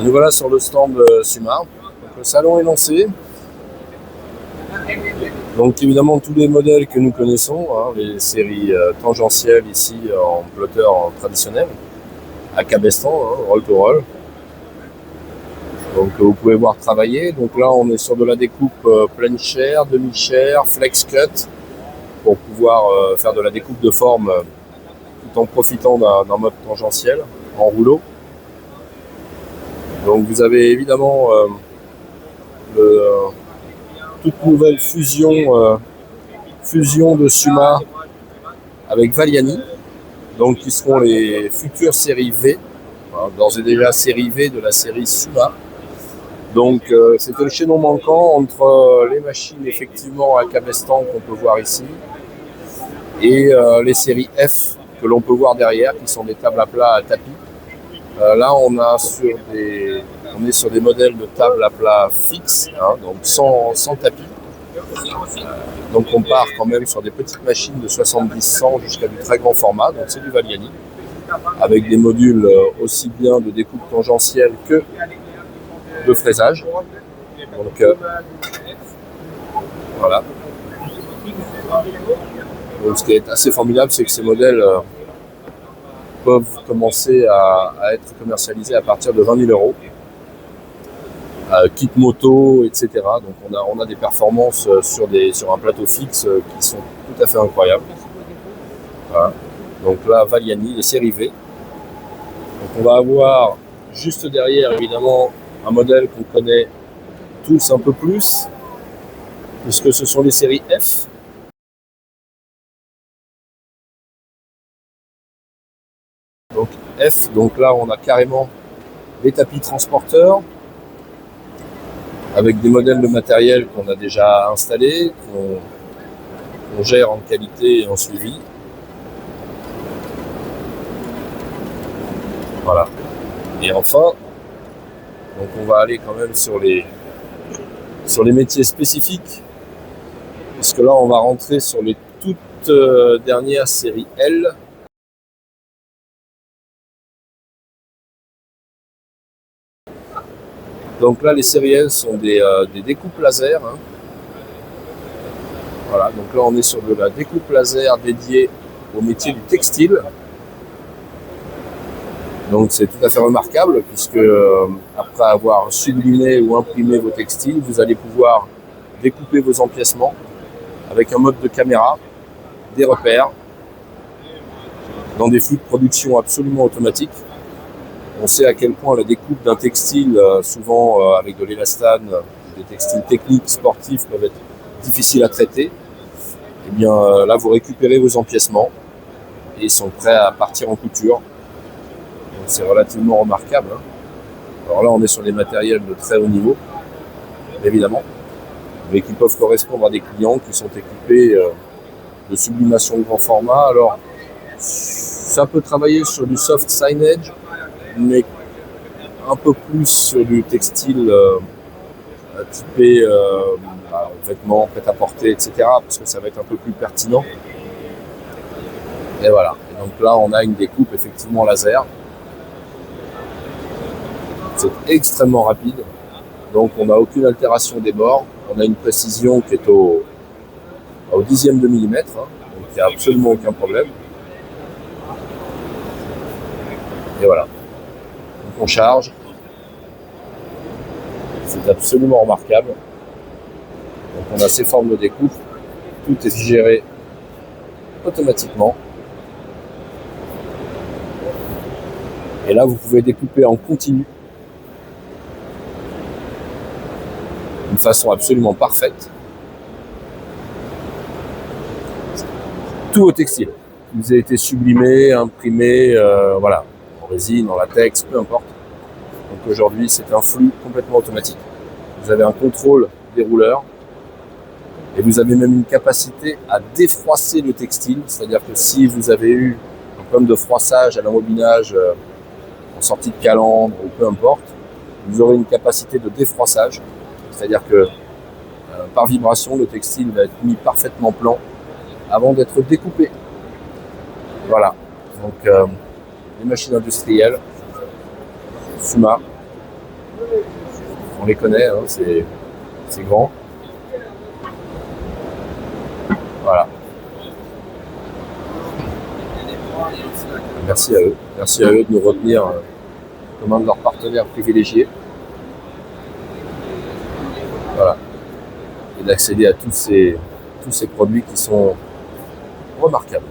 Nous voilà sur le stand Suma. Donc, le salon est lancé. Donc évidemment tous les modèles que nous connaissons, hein, les séries tangentielles ici en plotter traditionnel, à cabestan, hein, roll to roll. Donc vous pouvez voir travailler. Donc là on est sur de la découpe pleine chair, demi-chair, flex cut, pour pouvoir faire de la découpe de forme tout en profitant d'un mode tangentiel en rouleau. Donc vous avez évidemment toute nouvelle fusion de Suma avec Valiani, donc qui seront les futures séries V, hein, d'ores et déjà série V de la série Suma. Donc c'était le chaînon manquant entre les machines effectivement à cabestan qu'on peut voir ici et les séries F que l'on peut voir derrière, qui sont des tables à plat à tapis. Là on est sur des modèles de tables à plat fixes, hein, donc sans tapis. Donc on part quand même sur des petites machines de 70-100 jusqu'à du très grand format, donc c'est du Valiani, avec des modules aussi bien de découpe tangentielle que de fraisage. Donc voilà. Donc, ce qui est assez formidable, c'est que ces modèles peuvent commencer à être commercialisés à partir de 20 000 €. Kit moto, etc. Donc on a des performances sur un plateau fixe qui sont tout à fait incroyables. Voilà. Donc là, Valiani, les séries V. Donc on va avoir juste derrière, évidemment, un modèle qu'on connaît tous un peu plus, puisque ce sont les séries F. Donc F, donc là on a carrément des tapis transporteurs, avec des modèles de matériel qu'on a déjà installés, qu'on gère en qualité et en suivi. Voilà. Et enfin, donc on va aller quand même sur les métiers spécifiques, puisque là on va rentrer sur les toutes dernières séries L. Donc là, les séries L sont des découpes laser. Hein. Voilà, donc là, on est sur de la découpe laser dédiée au métier du textile. Donc c'est tout à fait remarquable, puisque après avoir sublimé ou imprimé vos textiles, vous allez pouvoir découper vos empiècements avec un mode de caméra, des repères, dans des flux de production absolument automatiques. On sait à quel point la découpe d'un textile, souvent avec de l'élastane, des textiles techniques, sportifs, peuvent être difficiles à traiter. Et bien là, vous récupérez vos empiècements et ils sont prêts à partir en couture. Donc c'est relativement remarquable. Hein. Alors là, on est sur des matériels de très haut niveau, évidemment, mais qui peuvent correspondre à des clients qui sont équipés de sublimation de grand format. Alors, ça peut travailler sur du soft signage, mais un peu plus sur du textile typé vêtements, prêt-à-porter, etc., parce que ça va être un peu plus pertinent. Et voilà. Et donc là, on a une découpe effectivement laser. C'est extrêmement rapide. Donc on n'a aucune altération des bords. On a une précision qui est au dixième de millimètre, hein, donc il n'y a absolument aucun problème. Et voilà. Donc on charge. C'est absolument remarquable. Donc on a ces formes de découpe. Tout est géré automatiquement. Et là, vous pouvez découper en continu d'une façon absolument parfaite. Tout au textile. Vous avez été sublimé, imprimé, voilà, en résine, en latex, peu importe. Donc aujourd'hui, c'est un flux complètement automatique. Vous avez un contrôle des rouleurs et vous avez même une capacité à défroisser le textile. C'est-à-dire que si vous avez eu un problème de froissage à l'embobinage en sortie de calandre ou peu importe, vous aurez une capacité de défroissage. C'est-à-dire que par vibration, le textile va être mis parfaitement plan avant d'être découpé. Voilà. Donc les machines industrielles, Suma, On les connaît, hein, c'est grand. Voilà. Merci à eux. Merci à eux de nous retenir comme un de leurs partenaires privilégiés. Voilà. Et d'accéder à tous ces produits qui sont remarquables.